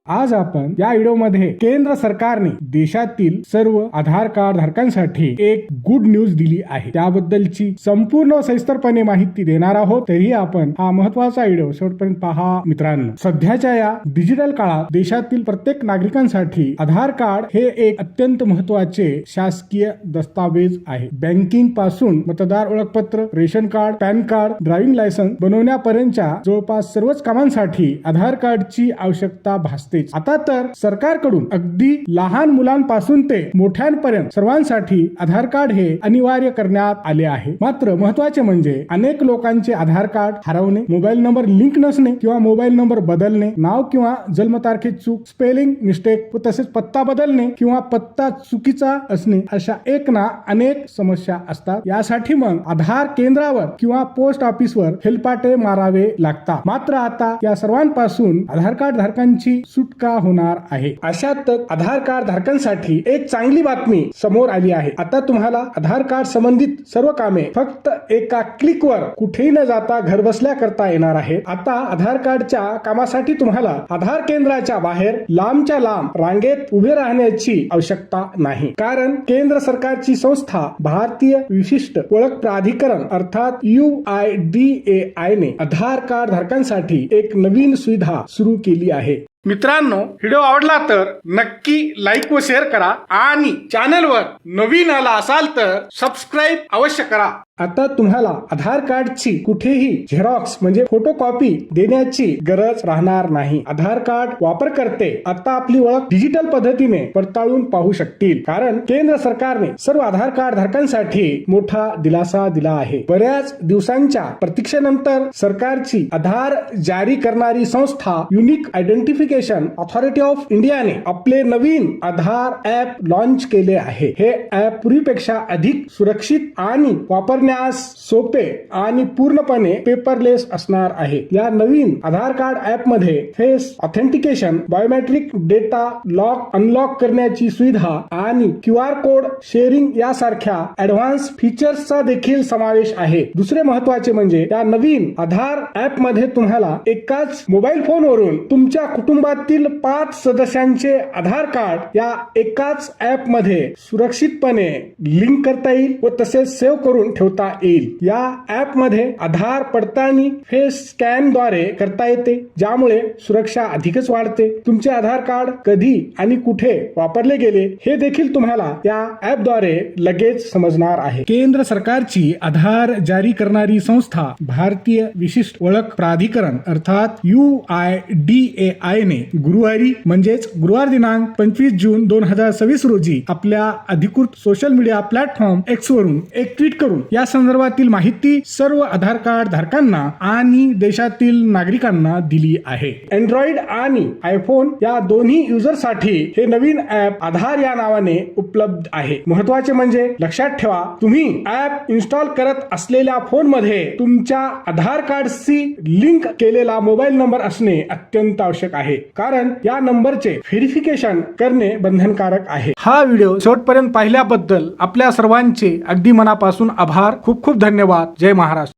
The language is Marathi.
आज आपण या व्हिडिओमध्ये केंद्र सरकारने देशातील सर्व आधार कार्ड धारकांसाठी एक गुड न्यूज दिली आहे, त्याबद्दलची संपूर्ण सविस्तरपणे माहिती देणार आहोत। तरी आपण हा महत्त्वाचा व्हिडिओ शेवटपर्यंत पहा मित्रांनो। सध्याच्या या डिजिटल काळात देशातील प्रत्येक नागरिकांसाठी आधार कार्ड हे एक अत्यंत महत्त्वाचे शासकीय दस्तावेज आहे। बँकिंग पासून मतदार ओळखपत्र, ration card, PAN card, driving licence बनवण्यापर्यंतच्या जवळपास सर्वच कामांसाठी आधार कार्डची आवश्यकता भासते। आता तर सरकारकडून अगदी लहान मुलांपासून ते मोठ्यांपर्यंत सर्वांसाठी आधार कार्ड हे अनिवार्य करण्यात आले आहे। मात्र महत्त्वाचे म्हणजे अनेक लोकांचे आधार कार्ड हरवणे, मोबाईल नंबर लिंक नसणे किंवा मोबाईल नंबर बदलणे, नाव किंवा जन्मतारखेत चूक, स्पेलिंग मिस्टेक व तसेच पत्ता बदलणे किंवा पत्ता चुकीचा असणे, अशा एक ना अनेक समस्या असतात। यासाठी मग आधार केंद्रावर किंवा पोस्ट ऑफिसवर हेलपाटे मारावे लागतात। मात्र आता या सर्वांपासून आधार कार्ड धारकांची सुटका होणार आहे। अशातच आधार कार्ड धारकांसाठी एक चांगली बातमी समोर आली आहे। आता तुम्हाला आधार कार्ड संबंधित सर्व कामे फक्त एका क्लिकवर कुठेही न जाता घर बसल्या करता येणार आहे। आता आधार कार्डच्या कामासाठी तुम्हाला आधार केंद्राच्या बाहेर लांबच्या लांब रांगेत उभे राहण्याची आवश्यकता नाही, कारण केंद्र सरकारची संस्था भारतीय विशिष्ट ओळख प्राधिकरण अर्थात UIDAI ने आधार कार्ड धारकांसाठी एक नवीन सुविधा सुरू केली आहे। मित्रांनो, व्हिडिओ आवडला तर नक्की लाईक व शेअर करा आणि चॅनलवर नवीन आला असाल तर सबस्क्राईब अवश्य करा। आता तुम्हाला आधार कार्डची कुठेही झेरॉक्स म्हणजे फोटोकॉपी देण्याची गरज राहणार नाही। आधार कार्ड वापरकर्ते आता आपली ओळख डिजिटल पद्धतीने पडताळून पाहू शकतील, कारण केंद्र सरकारने सर्व आधार कार्ड धारकांसाठी मोठा दिलासा दिला आहे। बऱ्याच दिवसांच्या प्रतीक्षेनंतर सरकारची आधार जारी करणारी संस्था युनिक आयडेंटिफिकेशन अथॉरिटी ऑफ इंडियाने आपले नवीन आधार ऍप लॉन्च केले आहे। हे ऍप पूर्वीपेक्षा अधिक सुरक्षित आणि वापरण्यास सोपे आणि पूर्णपणे पेपरलेस असणार आहे। या नवीन आधार कार्ड ऍप मध्ये face authentication, biometric data lock unlock करण्याची सुविधा आणि QR कोड शेअरिंग यासारख्या ऍडव्हान्स फीचर्सचा देखील समावेश आहे। दुसरे महत्त्वाचे म्हणजे या नवीन आधार ऍप मध्ये तुम्हाला एकाच मोबाईल फोनवरून तुमच्या कुटुंबातील 5 सदस्यांचे आधार कार्ड या एकाच ऍप मध्ये सुरक्षितपणे लिंक करता येईल व तसेच सेव्ह करून ठेवता येईल। या ऍप मध्ये आधार पडताळणी फेस स्कॅन द्वारे करता येते, ज्यामुळे सुरक्षा अधिकच वाढते। तुमचे आधार कार्ड कधी आणि कुठे वापरले गेले हे देखील तुम्हाला या ऍप द्वारे लगेच समजणार आहे। केंद्र सरकारची आधार जारी करणारी संस्था भारतीय विशिष्ट ओळख प्राधिकरण अर्थात UIDAI ने गुरुवारी म्हणजेच गुरुवार दिनांक 25 जून 2026 रोजी आपल्या अधिकृत सोशल मीडिया प्लॅटफॉर्म X वरून एक ट्विट करून या संदर्भातील माहिती सर्व आधार कार्ड धारकांना आणि देशातील नागरिकांना दिली आहे। अँड्रॉइड आणि आयफोन या दोन्ही युजरसाठी हे नवीन ऍप आधार या नावाने उपलब्ध आहे। महत्त्वाचे म्हणजे लक्षात ठेवा, तुम्ही ऍप इन्स्टॉल करत असलेल्या फोन मध्ये तुमच्या आधार कार्डशी लिंक केलेला मोबाईल नंबर असणे अत्यंत आवश्यक आहे, कारण या नंबरचे व्हेरिफिकेशन करणे बंधनकारक आहे। हा व्हिडिओ शेवटपर्यंत पाहिल्याबद्दल आपल्या सर्वांचे अगदी मनापासून आभार। खूप खूप धन्यवाद। जय महाराष्ट्र।